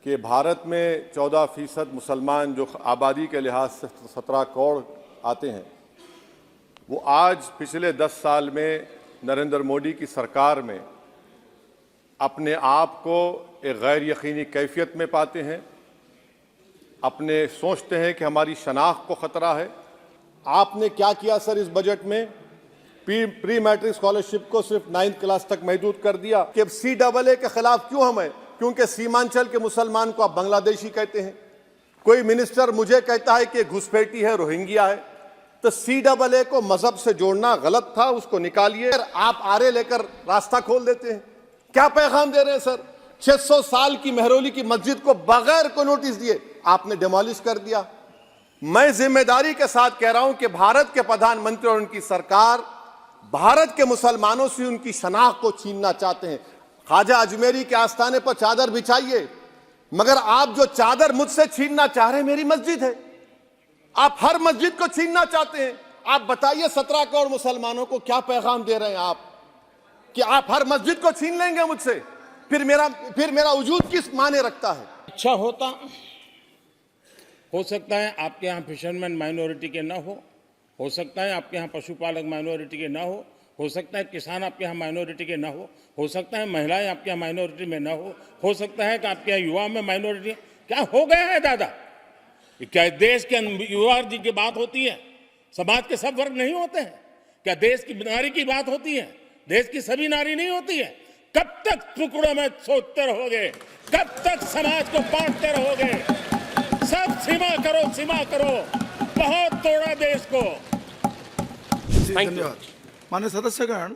कि भारत में 14% मुसलमान जो आबादी के लिहाज से 17 करोड़ आते हैं, वो आज पिछले 10 साल में नरेंद्र मोदी की सरकार में अपने आप को एक गैर यकीनी कैफियत में पाते हैं, अपने सोचते हैं कि हमारी शनाख्त को ख़तरा है। आपने क्या किया सर इस बजट में? प्री मैट्रिक स्कॉलरशिप को सिर्फ 9th क्लास तक महदूद कर दिया। कि CAA के खिलाफ क्यों हम हैं? क्योंकि सीमांचल के मुसलमान को आप बांग्लादेशी कहते हैं। कोई मिनिस्टर मुझे कहता है कि घुसपैठी है, रोहिंग्या है। तो CAA को मजहब से जोड़ना गलत था, उसको निकालिए। आप आरे लेकर रास्ता खोल देते हैं। क्या पैगाम दे रहे हैं सर? 600 साल की मेहरौली की मस्जिद को बगैर को नोटिस दिए आपने डिमोलिश कर दिया। मैं जिम्मेदारी के साथ कह रहा हूं कि भारत के प्रधानमंत्री और उनकी सरकार भारत के मुसलमानों से उनकी शनाख्त को छीनना चाहते हैं। ख्वाजा अजमेरी के आस्थाने पर चादर बिछाइए, मगर आप जो चादर मुझसे छीनना चाह रहे हैं, मेरी मस्जिद है। आप हर मस्जिद को छीनना चाहते हैं। आप बताइए 17 करोड़ मुसलमानों को क्या पैगाम दे रहे हैं आप कि आप हर मस्जिद को छीन लेंगे मुझसे? फिर मेरा वजूद किस माने रखता है? अच्छा होता, हो सकता है आपके यहाँ फिशरमैन माइनॉरिटी के ना हो सकता है आपके यहाँ पशुपालक माइनॉरिटी के ना हो सकता है किसान आपके यहाँ माइनॉरिटी के ना हो सकता है महिलाएं आपके यहाँ माइनॉरिटी में ना हो सकता है कि आपके यहाँ युवा में माइनॉरिटी। क्या हो गया है दादा? क्या देश के युवा जी की बात होती है? समाज के सब वर्ग नहीं होते हैं क्या? देश की नारी की बात होती है? देश की सभी नारी नहीं होती है? कब तक टुकड़ों में सोचते रहोगे? कब तक समाज को बांटते रहोगे? सब सीमा करो। बहुत तोड़ा देश को। धन्यवाद। माननीय सदस्यगण,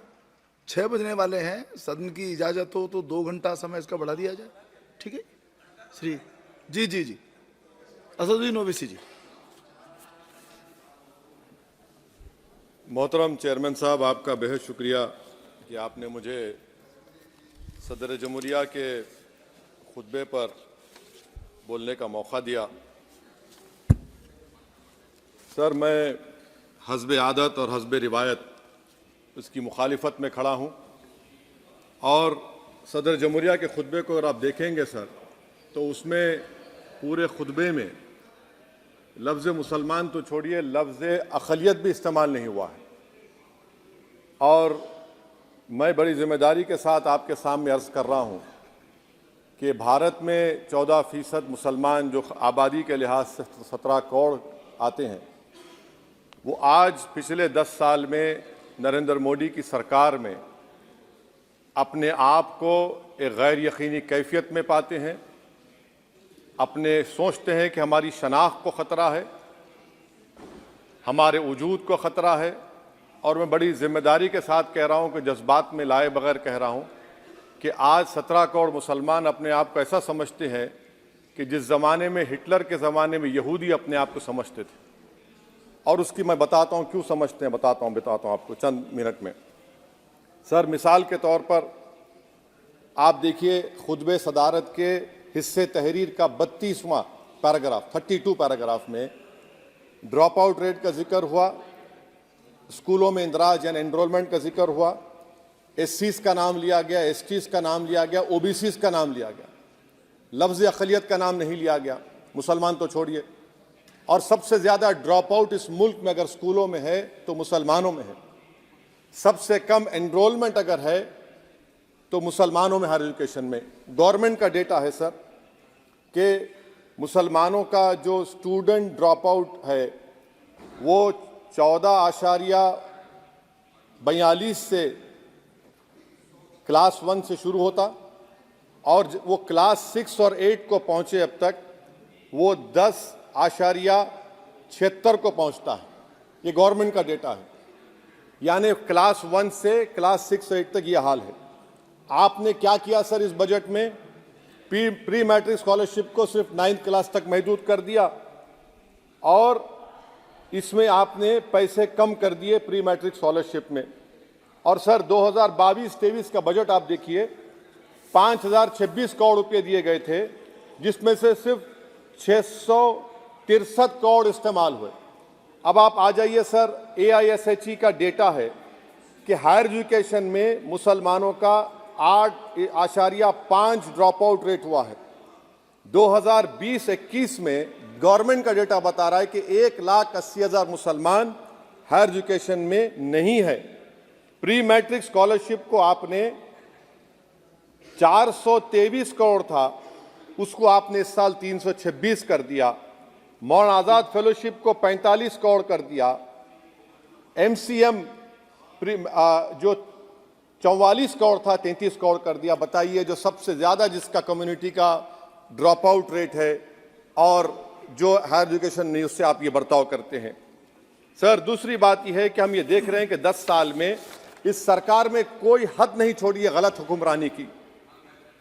6 बजने वाले हैं। सदन की इजाजत हो तो 2 घंटा समय इसका बढ़ा दिया जाए। ठीक है श्री जी असदुद्दीन ओवैसी जी। मोहतरम चेयरमैन साहब, आपका बेहद शुक्रिया कि आपने मुझे सदर जमहूरिया के खुतबे पर बोलने का मौका दिया। सर, मैं हस्ब आदत और हस्ब रिवायत उसकी मुखालिफत में खड़ा हूँ, और सदर जमहूरिया के खुतबे को अगर आप देखेंगे सर, तो उसमें पूरे खुतबे में लफ्ज़ मुसलमान तो छोड़िए, लफ्ज़ अक़लियत भी इस्तेमाल नहीं हुआ है। और मैं बड़ी ज़िम्मेदारी के साथ आपके सामने अर्ज़ कर रहा हूँ कि भारत में 14% मुसलमान जो आबादी के लिहाज से 17 करोड़ आते हैं, वो आज पिछले 10 साल में नरेंद्र मोदी की सरकार में अपने आप को एक गैर यकीनी कैफियत में पाते हैं, अपने सोचते हैं कि हमारी शनाख्त को ख़तरा है, हमारे वजूद को ख़तरा है। और मैं बड़ी ज़िम्मेदारी के साथ कह रहा हूँ कि जज्बात में लाए बगैर कह रहा हूँ कि आज 17 करोड़ मुसलमान अपने आप को ऐसा समझते हैं कि जिस ज़माने में हिटलर के ज़माने में यहूदी अपने आप को समझते थे। और उसकी मैं बताता हूँ क्यों समझते हैं, बताता हूँ आपको चंद मिनट में। सर, मिसाल के तौर पर आप देखिए खुतबे सदारत के हिस्से तहरीर का 32वां पैराग्राफ, 32 पैराग्राफ में ड्रॉप आउट रेट का जिक्र हुआ, स्कूलों में इंदराज यानी एनरोलमेंट का जिक्र हुआ, SCs का नाम लिया गया, STs का नाम लिया गया, OBCs का नाम लिया गया, लफ्ज़ अक़लियत का नाम नहीं लिया गया, मुसलमान तो छोड़िए। और सबसे ज़्यादा ड्रॉप आउट इस मुल्क में अगर स्कूलों में है तो मुसलमानों में है। सबसे कम एनरोलमेंट अगर है तो मुसलमानों में हायर एजुकेशन में। गवर्नमेंट का डेटा है सर कि मुसलमानों का जो स्टूडेंट ड्रॉप आउट है वो 14.42 से क्लास 1 से शुरू होता, और वो क्लास 6 और 8 को पहुँचे अब तक वो 10.76 को पहुँचता है। ये गवर्नमेंट का डेटा है, यानी क्लास 1 से क्लास 6 8 तक ये हाल है। आपने क्या किया सर इस बजट में? प्री मैट्रिक स्कॉलरशिप को सिर्फ 9th क्लास तक महदूद कर दिया, और इसमें आपने पैसे कम कर दिए प्री मैट्रिक स्कॉलरशिप में। और सर 2022-23 का बजट आप देखिए, 5026 करोड़ रुपए दिए गए थे, जिसमें से सिर्फ 663 करोड़ इस्तेमाल हुए। अब आप आ जाइए सर, AISHE का डेटा है कि हायर एजुकेशन में मुसलमानों का 8.5 ड्रॉप आउट रेट हुआ है, 2020-21 में गवर्नमेंट का डेटा बता रहा है कि 1,80,000 मुसलमान हायर एजुकेशन में नहीं है। प्री मैट्रिक स्कॉलरशिप को आपने 423 करोड़ था, उसको आपने इस साल 326 कर दिया। मौन आज़ाद फेलोशिप को 45 करोड़ कर दिया। MCM जो 44 करोड़ था 33 करोड़ कर दिया। बताइए, जो सबसे ज़्यादा जिसका कम्युनिटी का ड्रॉप आउट रेट है और जो हायर एजुकेशन नहीं, उससे आप ये बर्ताव करते हैं। सर, दूसरी बात यह है कि हम ये देख रहे हैं कि 10 साल में इस सरकार में कोई हद नहीं छोड़ी है गलत हुक्मरानी की,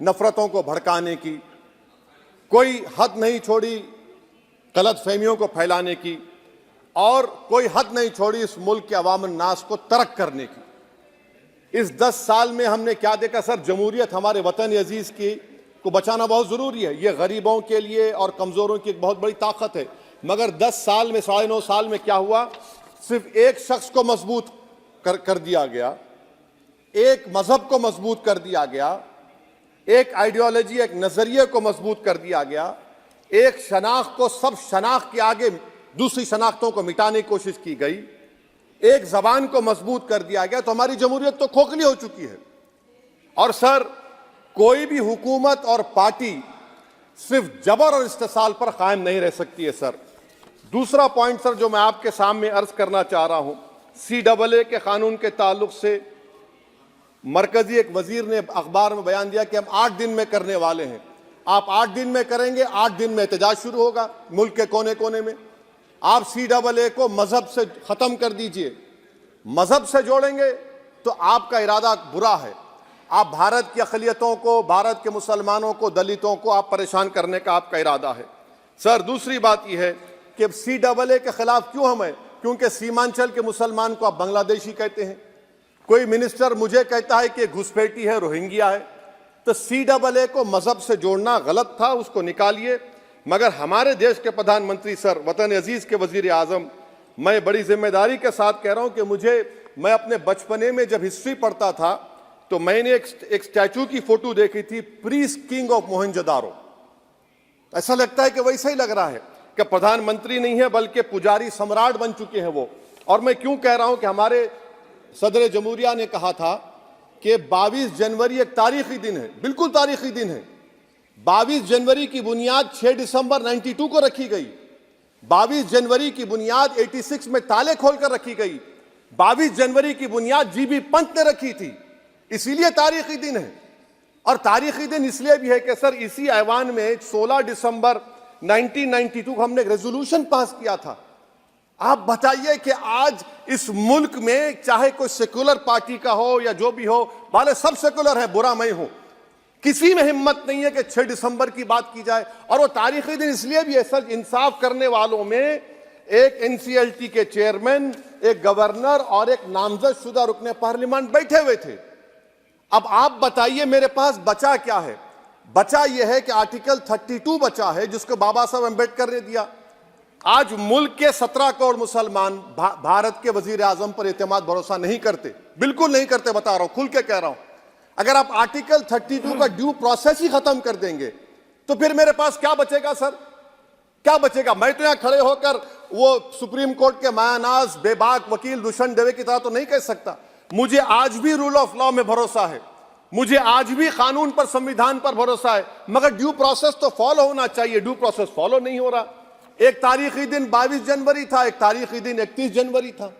नफरतों को भड़काने की, कोई हद नहीं छोड़ी गलत फहमियों को फैलाने की, और कोई हद नहीं छोड़ी इस मुल्क के अवाम नास को तर्क करने की। इस 10 साल में हमने क्या देखा सर? जमहूरियत, हमारे वतन अजीज की को बचाना बहुत जरूरी है। ये गरीबों के लिए और कमजोरों की एक बहुत बड़ी ताकत है। मगर 10 साल में, 9.5 साल में क्या हुआ? सिर्फ एक शख्स को मजबूत कर दिया गया, एक मजहब को मजबूत कर दिया गया, एक आइडियोलॉजी, एक नजरिए को मजबूत कर दिया गया, एक शनाख्त को सब शनाख्त के आगे दूसरी शनाख्तों को मिटाने की कोशिश की गई, एक जबान को मजबूत कर दिया गया। तो हमारी जमहूरियत तो खोखली हो चुकी है। और सर, कोई भी हुकूमत और पार्टी सिर्फ जबर और इस्तेसाल पर कायम नहीं रह सकती है सर। दूसरा पॉइंट सर जो मैं आपके सामने अर्ज करना चाह रहा हूं, CAA के कानून के ताल्लुक से मरकजी एक वजीर ने अखबार में बयान दिया कि हम 8 दिन में करने वाले हैं। आप 8 दिन में करेंगे, 8 दिन में एहतजाज शुरू होगा मुल्क के कोने कोने में। आप CAA को मजहब से खत्म कर दीजिए, मजहब से जोड़ेंगे तो आपका इरादा बुरा है। आप भारत की अक़लियतों को, भारत के मुसलमानों को, दलितों को आप परेशान करने का आपका इरादा है। सर, दूसरी बात यह है कि CAA के खिलाफ क्यों हम हैं? क्योंकि सीमांचल के मुसलमान को आप बांग्लादेशी कहते हैं। कोई मिनिस्टर मुझे कहता है कि घुसपैठी है, रोहिंग्या है। तो CAA को मजहब से जोड़ना गलत था, उसको निकालिए। मगर हमारे देश के प्रधानमंत्री सर, वतन अजीज के वजीर आजम, मैं बड़ी जिम्मेदारी के साथ कह रहा हूं कि मैं अपने बचपने में जब हिस्ट्री पढ़ता था तो मैंने एक स्टैचू की फोटो देखी थी, प्रीस्ट किंग ऑफ मोहनजोदारो। ऐसा लगता है कि वैसा ही लग रहा है कि प्रधानमंत्री नहीं है बल्कि पुजारी सम्राट बन चुके हैं वो। और मैं क्यों कह रहा हूं कि हमारे सदर जमहूरिया ने कहा था कि 22 जनवरी एक तारीखी दिन है, बिल्कुल तारीखी दिन है। 22 जनवरी की बुनियाद 6 दिसंबर 92 को रखी गई। 22 जनवरी की बुनियाद 86 में ताले खोलकर रखी गई। 22 जनवरी की बुनियाद GB पंत ने रखी थी, इसीलिए तारीखी दिन है। और तारीखी दिन इसलिए भी है कि सर, इसी ऐवान में 16 दिसंबर 1992 को हमने एक रेजोल्यूशन पास किया था। आप बताइए कि आज इस मुल्क में चाहे कोई सेकुलर पार्टी का हो या जो भी हो, वाले सब सेकुलर है, बुरा मैं हूं, किसी में हिम्मत नहीं है कि 6 दिसंबर की बात की जाए। और वो तारीखी दिन इसलिए भी है सर, इंसाफ करने वालों में एक NCLT के चेयरमैन, एक गवर्नर और एक नामजद शुदा रुकने पार्लियामेंट बैठे हुए थे। अब आप बताइए मेरे पास बचा क्या है? बचा यह है कि आर्टिकल 32 बचा है, जिसको बाबा साहब अम्बेडकर ने दिया। आज मुल्क के 17 करोड़ मुसलमान भारत के वजीर आजम पर एतमाद भरोसा नहीं करते, बिल्कुल नहीं करते, बता रहा हूं, खुल के कह रहा हूं। अगर आप आर्टिकल 32 का ड्यू प्रोसेस ही खत्म कर देंगे तो फिर मेरे पास क्या बचेगा सर? क्या बचेगा? मैं तो यहां खड़े होकर वो सुप्रीम कोर्ट के मायानाज बेबाक वकील दुष्यंत दवे की तरह तो नहीं कह सकता। मुझे आज भी रूल ऑफ लॉ में भरोसा है, मुझे आज भी कानून पर, संविधान पर भरोसा है, मगर ड्यू प्रोसेस तो फॉलो होना चाहिए। ड्यू प्रोसेस फॉलो नहीं हो रहा। एक तारीखी दिन 22 जनवरी था, एक तारीखी दिन 31 जनवरी था।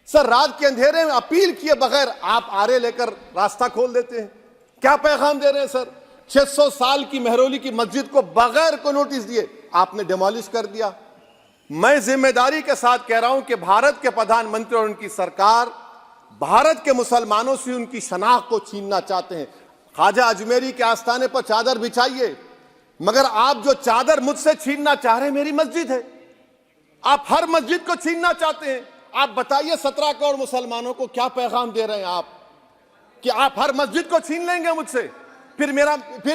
सर, रात के अंधेरे में अपील किए बगैर आप आरे लेकर रास्ता खोल देते हैं। क्या पैगाम दे रहे हैं सर? 600 साल की मेहरौली की मस्जिद को बगैर को नोटिस दिए आपने डिमोलिश कर दिया। मैं जिम्मेदारी के साथ कह रहा हूं कि भारत के प्रधानमंत्री और उनकी सरकार भारत के मुसलमानों से उनकी शनाख्त को छीनना चाहते हैं। ख्वाजा अजमेरी के आस्थाने पर चादर बिछाइए, मगर आप जो चादर मुझसे छीनना चाह रहे हैं, मेरी मस्जिद है, आप हर मस्जिद को छीनना चाहते हैं। आप बताइए 17 करोड़ मुसलमानों को क्या पैगाम दे रहे हैं आप कि आप हर मस्जिद को छीन लेंगे मुझसे? फिर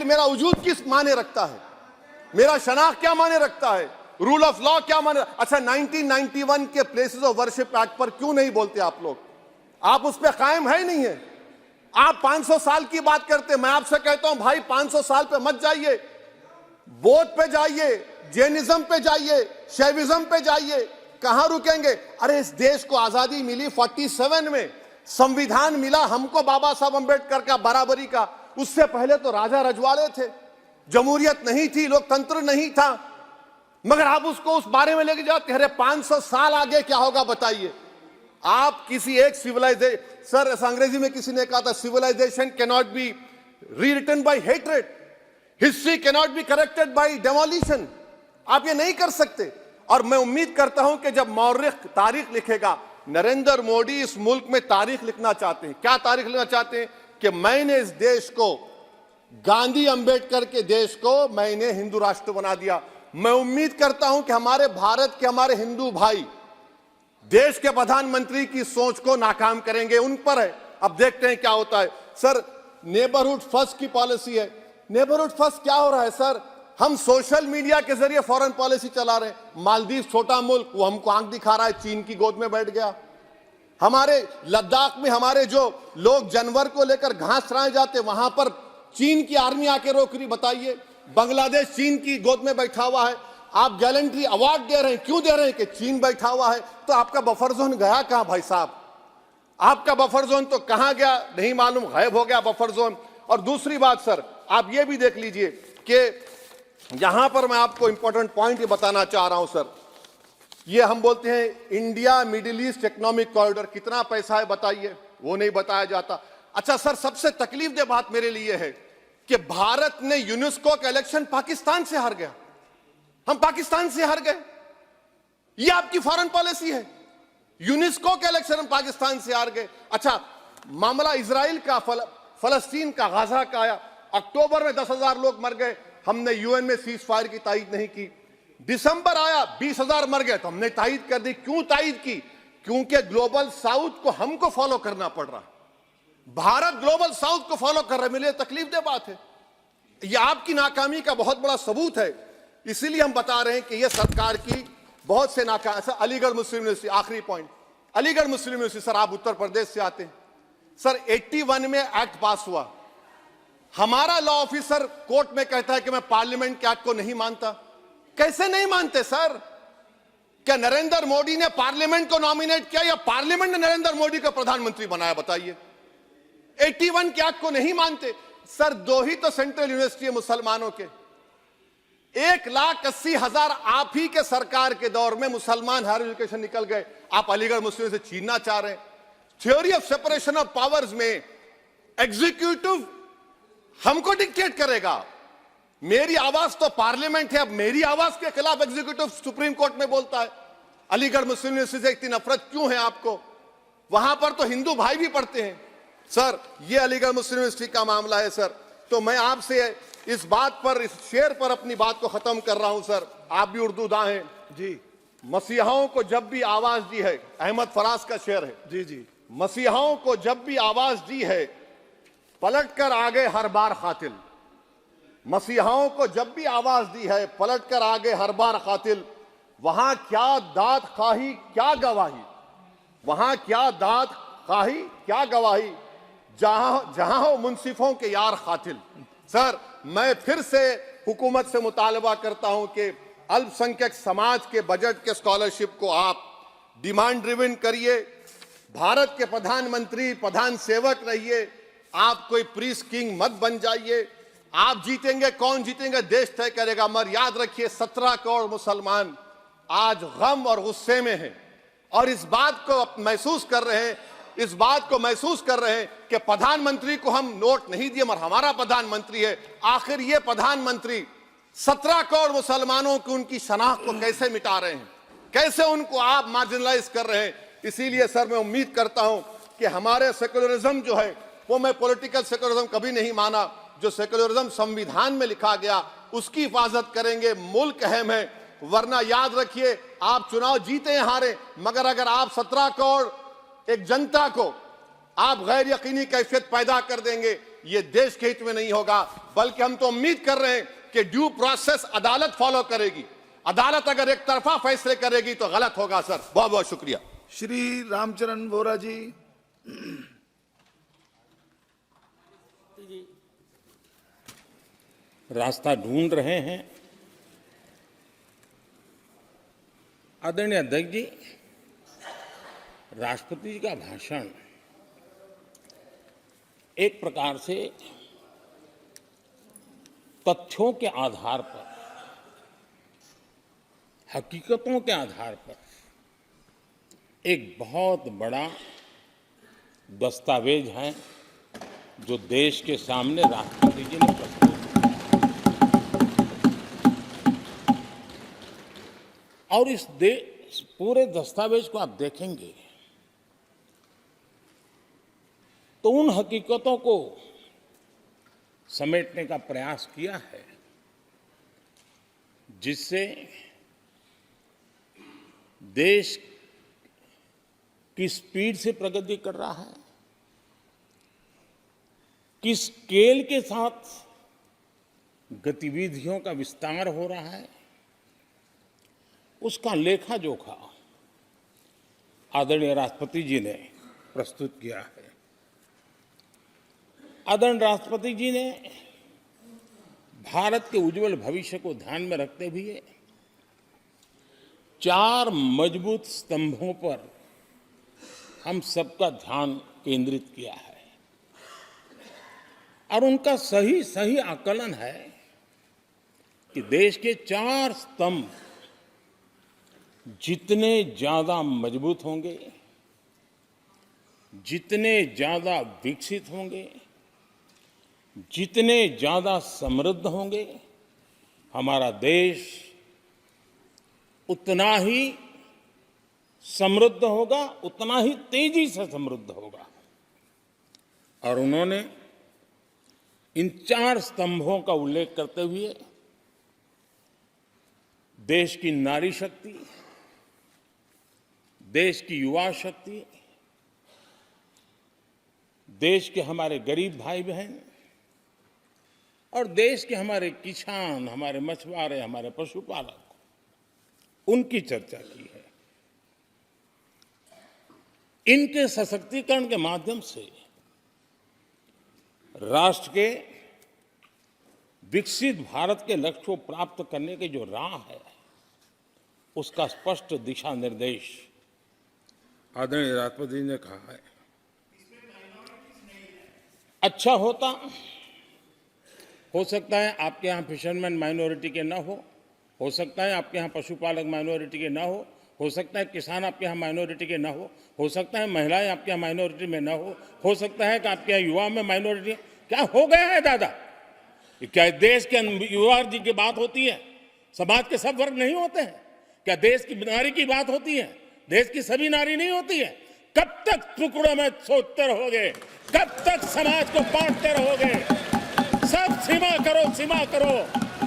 मेरा वजूद किस माने रखता है? मेरा शनाख्त क्या माने रखता है? रूल ऑफ लॉ क्या माने? अच्छा, 1991 के प्लेसेस ऑफ वर्शिप एक्ट पर क्यों नहीं बोलते आप लोग? आप उस पर कायम है ही नहीं है। आप 500 साल की बात करते, मैं आपसे कहता हूं भाई 500 साल पे मत जाइए। बौद्ध पे जाइए, जैनिज्म पे जाइए, शैविज्म पे जाइए, कहां रुकेंगे? अरे इस देश को आजादी मिली 47 में, संविधान मिला हमको बाबा साहब अंबेडकर का बराबरी का। उससे पहले तो राजा रजवाड़े थे, जमहूरियत नहीं थी, लोकतंत्र नहीं था, मगर आप उसको उस बारे में लेके जाते हैं। अरे 500 साल आगे क्या होगा बताइए? आप किसी एक सिविलाइजेशन, सर अंग्रेजी में किसी ने कहा था, civilisation can not be rewritten by hatred, history can not be corrected by demolition. आप ये नहीं कर सकते। और मैं उम्मीद करता हूं कि जब मौर्ख तारीख लिखेगा, नरेंद्र मोदी इस मुल्क में तारीख लिखना चाहते हैं। क्या तारीख लिखना चाहते हैं? कि मैंने इस देश को, गांधी अंबेडकर के देश को मैंने हिंदू राष्ट्र बना दिया। मैं उम्मीद करता हूं कि हमारे भारत के हमारे हिंदू भाई देश के प्रधानमंत्री की सोच को नाकाम करेंगे। उन पर है, अब देखते हैं क्या होता है। सर नेबरहुड फर्स्ट की पॉलिसी है। नेबरहुड फर्स्ट क्या हो रहा है सर? हम सोशल मीडिया के जरिए फॉरेन पॉलिसी चला रहे हैं। मालदीव छोटा मुल्क, वो हमको आंख दिखा रहा है, चीन की गोद में बैठ गया। हमारे लद्दाख में हमारे जो लोग जानवर को लेकर घास चराए जाते, वहां पर चीन की आर्मी आके रोक रही। बताइए, बांग्लादेश चीन की गोद में बैठा हुआ है। आप गैलेंट्री अवार्ड दे रहे हैं, क्यों दे रहे हैं? कि चीन बैठा हुआ है। तो आपका बफर जोन गया कहां भाई साहब? आपका बफर जोन तो कहां गया नहीं मालूम, गायब हो गया बफर जोन। और दूसरी बात सर, आप ये भी देख लीजिए कि यहां पर मैं आपको इंपॉर्टेंट पॉइंट ये बताना चाह रहा हूं सर। ये हम बोलते हैं India middle east economic corridor, कितना पैसा है बताइए? वो नहीं बताया जाता। अच्छा सर, सबसे तकलीफ दे बात मेरे लिए है कि भारत ने यूनेस्को का इलेक्शन पाकिस्तान से हार गया। हम पाकिस्तान से हार गए, ये आपकी फॉरेन पॉलिसी है। यूनेस्को के इलेक्शन हम पाकिस्तान से हार गए। अच्छा, मामला इजराइल का, फलस्तीन का, गाजा का आया। अक्टूबर में 10,000 लोग मर गए, हमने यूएन में सीज फायर की तायीद नहीं की। दिसंबर आया, 20,000 मर गए, तो हमने तायीद कर दी। क्यों तायीद की? क्योंकि ग्लोबल साउथ को हमको फॉलो करना पड़ रहा। भारत ग्लोबल साउथ को फॉलो कर रहा है। मेरे लिए तकलीफ दे बात है। यह आपकी नाकामी का बहुत बड़ा सबूत है। इसीलिए हम बता रहे हैं कि यह सरकार की बहुत से नाकाम। सर अलीगढ़ मुस्लिम यूनिवर्सिटी, आखिरी पॉइंट, अलीगढ़ मुस्लिम यूनिवर्सिटी, सर आप उत्तर प्रदेश से आते हैं। सर 81 में एक्ट पास हुआ। हमारा लॉ ऑफिसर कोर्ट में कहता है कि मैं पार्लियामेंट के एक्ट को नहीं मानता। कैसे नहीं मानते सर? क्या नरेंद्र मोदी ने पार्लियामेंट को नॉमिनेट किया या पार्लियामेंट ने नरेंद्र मोदी को प्रधानमंत्री बनाया? बताइए। 81 के एक्ट को नहीं मानते। सर 2 ही तो सेंट्रल यूनिवर्सिटी है मुसलमानों के। 1,80,000 आप ही के सरकार के दौर में मुसलमान हायर एजुकेशन निकल गए। आप अलीगढ़ मुस्लिम से छीनना चाह रहे हैं। Theory of separation of powers में एग्जीक्यूटिव हमको डिक्टेट करेगा। मेरी आवाज तो पार्लियामेंट है, अब मेरी आवाज के खिलाफ एग्जीक्यूटिव सुप्रीम कोर्ट में बोलता है। अलीगढ़ मुस्लिम यूनिवर्सिटी से इतनी नफरत क्यों है आपको? वहां पर तो हिंदू भाई भी पढ़ते हैं। सर ये अलीगढ़ मुस्लिम यूनिवर्सिटी का मामला है सर। तो मैं आपसे इस बात पर, इस शेर पर अपनी बात को खत्म कर रहा हूं सर। आप भी उर्दू दां हैं जी। मसीहाओं को जब भी आवाज दी है, अहमद फराज का शेर है जी जी। मसीहाओं को जब भी आवाज दी है, पलट कर आगे हर बार कातिल। मसीहाओं को जब भी आवाज दी है, पलट कर आगे हर बार कातिल। वहां क्या दाद खाही क्या गवाही, वहां क्या दाद खाही क्या गवाही, जहां हो मुंसिफों के यार कातिल। सर मैं फिर से हुकूमत से मुतालबा करता हूं कि अल्पसंख्यक समाज के बजट के स्कॉलरशिप को आप डिमांड ड्रिवन करिए। भारत के प्रधानमंत्री, प्रधान सेवक रहिए। आप कोई प्रीस किंग मत बन जाइए। आप जीतेंगे, कौन जीतेंगे देश तय करेगा। मगर याद रखिए 17 करोड़ मुसलमान आज गम और गुस्से में हैं और इस बात को महसूस कर रहे हैं, इस बात को महसूस कर रहे हैं कि प्रधानमंत्री को हम नोट नहीं दिए मगर हमारा प्रधानमंत्री है। आखिर ये प्रधानमंत्री 17 करोड़ मुसलमानों की उनकी शनाख्त को कैसे मिटा रहे हैं, कैसे उनको आप मार्जिनलाइज कर रहे हैं। इसीलिए सर मैं उम्मीद करता हूं कि हमारे सेकुलरिज्म जो है वो, मैं पॉलिटिकल सेकुलरिज्म कभी नहीं माना। जो सेकुलरिज्म संविधान में लिखा गया उसकी हिफाजत करेंगे। मुल्क अहम है, वरना याद रखिए आप चुनाव जीते हैं हारे, मगर अगर आप 17 करोड़ एक जनता को आप गैर यकीनी कैफियत पैदा कर देंगे, ये देश के हित में नहीं होगा। बल्कि हम तो उम्मीद कर रहे हैं कि ड्यू प्रोसेस अदालत फॉलो करेगी। अदालत अगर एक तरफा फैसले करेगी तो गलत होगा। सर बहुत बहुत शुक्रिया। श्री रामचरण वोरा जी। रास्ता ढूंढ रहे हैं आदरणीय अध्यक्ष जी, राष्ट्रपति जी का भाषण एक प्रकार से तथ्यों के आधार पर, हकीकतों के आधार पर एक बहुत बड़ा दस्तावेज है जो देश के सामने राष्ट्रपति जी ने प्रस्तुत किया। और इस पूरे दस्तावेज को आप देखेंगे तो उन हकीकतों को समेटने का प्रयास किया है जिससे देश किस स्पीड से प्रगति कर रहा है, किस स्केल के साथ गतिविधियों का विस्तार हो रहा है, उसका लेखा जोखा आदरणीय राष्ट्रपति जी ने प्रस्तुत किया है। आदरणीय राष्ट्रपति जी ने भारत के उज्जवल भविष्य को ध्यान में रखते हुए 4 मजबूत स्तंभों पर हम सबका ध्यान केंद्रित किया है और उनका सही आकलन है कि देश के 4 स्तंभ जितने ज्यादा मजबूत होंगे, जितने ज्यादा विकसित होंगे, जितने ज्यादा समृद्ध होंगे, हमारा देश उतना ही समृद्ध होगा, उतना ही तेजी से समृद्ध होगा। और उन्होंने इन 4 स्तंभों का उल्लेख करते हुए देश की नारी शक्ति, देश की युवा शक्ति, देश के हमारे गरीब भाई बहन और देश के हमारे किसान, हमारे मछुआरे, हमारे पशुपालक, उनकी चर्चा की है। इनके सशक्तिकरण के माध्यम से राष्ट्र के विकसित भारत के लक्ष्य को प्राप्त करने की जो राह है, उसका स्पष्ट दिशा निर्देश आदरणीय राष्ट्रपति जी ने कहा है। अच्छा होता, हो सकता है आपके यहाँ फिशरमैन माइनॉरिटी के ना हो सकता है आपके यहाँ पशुपालक माइनॉरिटी के ना हो सकता है किसान आपके यहाँ माइनॉरिटी के ना हो सकता है महिलाएं आपके यहाँ माइनॉरिटी में ना हो सकता है कि आपके यहाँ युवा में माइनॉरिटी। क्या हो गया है दादा? क्या देश के युवा जी की बात होती है? समाज के सब वर्ग नहीं होते हैं? क्या देश की नारी की बात होती है? देश की सभी नारी नहीं होती है? कब तक टुकड़ों में सोचते रहोगे? कब तक समाज को बांटते रहोगे? सब सीमा करो, सीमा करो।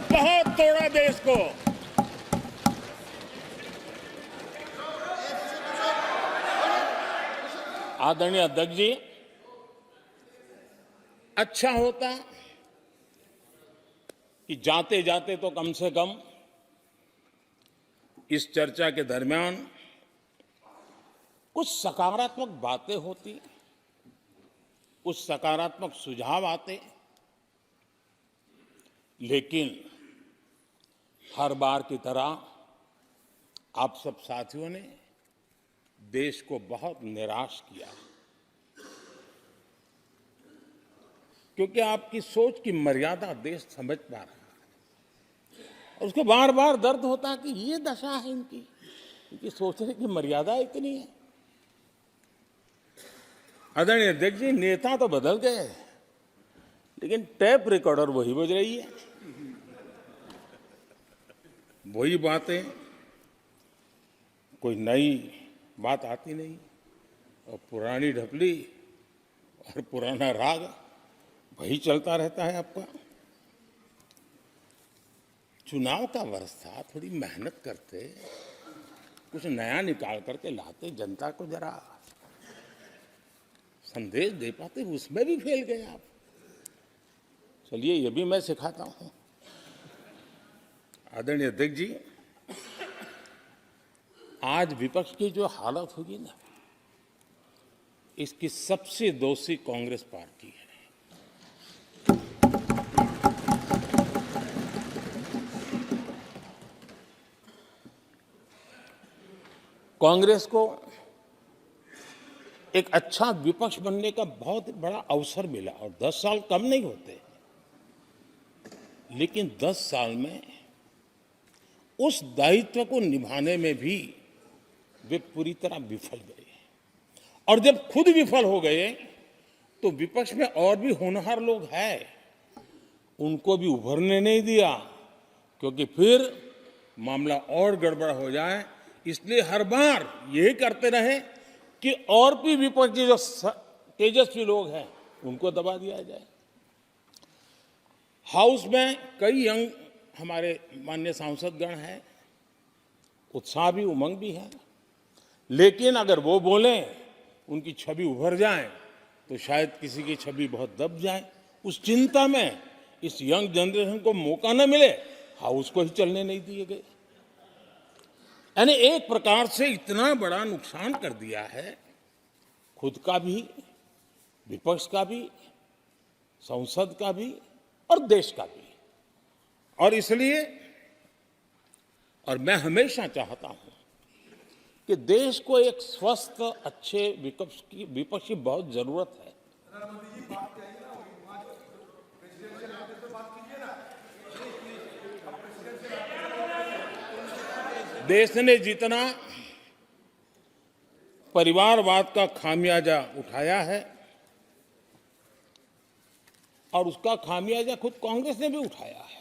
बहुत तोड़ा देश को। आदरणीय अध्यक्ष जी, अच्छा होता कि जाते जाते तो कम से कम इस चर्चा के दरमियान कुछ सकारात्मक बातें होती, कुछ सकारात्मक सुझाव आते, लेकिन हर बार की तरह आप सब साथियों ने देश को बहुत निराश किया, क्योंकि आपकी सोच की मर्यादा देश समझ पा रहा है। और उसको बार बार दर्द होता है कि ये दशा है इनकी सोचने की मर्यादा इतनी है। आदरणीय अध्यक्ष जी, नेता तो बदल गए, लेकिन टेप रिकॉर्डर वही बज रही है, वही बातें, कोई नई बात आती नहीं, और पुरानी ढपली और पुराना राग वही चलता रहता है आपका। चुनाव का वर्ष था, थोड़ी मेहनत करते, कुछ नया निकाल करके लाते, जनता को जरा संदेश दे पाते, उसमें भी फेल गए आप। चलिए, ये भी मैं सिखाता हूं। आदरणीय अध्यक्ष जी, आज विपक्ष की जो हालत होगी ना, इसकी सबसे दोषी कांग्रेस पार्टी है। कांग्रेस को एक अच्छा विपक्ष बनने का बहुत बड़ा अवसर मिला और 10 साल कम नहीं होते, लेकिन 10 साल में उस दायित्व को निभाने में भी वे पूरी तरह विफल गए। और जब खुद विफल हो गए तो विपक्ष में और भी होनहार लोग हैं, उनको भी उभरने नहीं दिया, क्योंकि फिर मामला और गड़बड़ हो जाए। इसलिए हर बार यही करते रहे कि और भी विपक्षी जो तेजस्वी लोग हैं उनको दबा दिया जाए। हाउस में कई यंग हमारे माननीय सांसदगण हैं, उत्साह भी उमंग भी है, लेकिन अगर वो बोलें, उनकी छवि उभर जाए तो शायद किसी की छवि बहुत दब जाए। उस चिंता में इस यंग जनरेशन को मौका न मिले, हाउस को ही चलने नहीं दिए गए। यानी एक प्रकार से इतना बड़ा नुकसान कर दिया है, खुद का भी, विपक्ष का भी, संसद का भी और देश का भी। और इसलिए और मैं हमेशा चाहता हूं कि देश को एक स्वस्थ अच्छे विपक्ष की बहुत जरूरत है। देश ने जितना परिवारवाद का खामियाजा उठाया है और उसका खामियाजा खुद कांग्रेस ने भी उठाया है।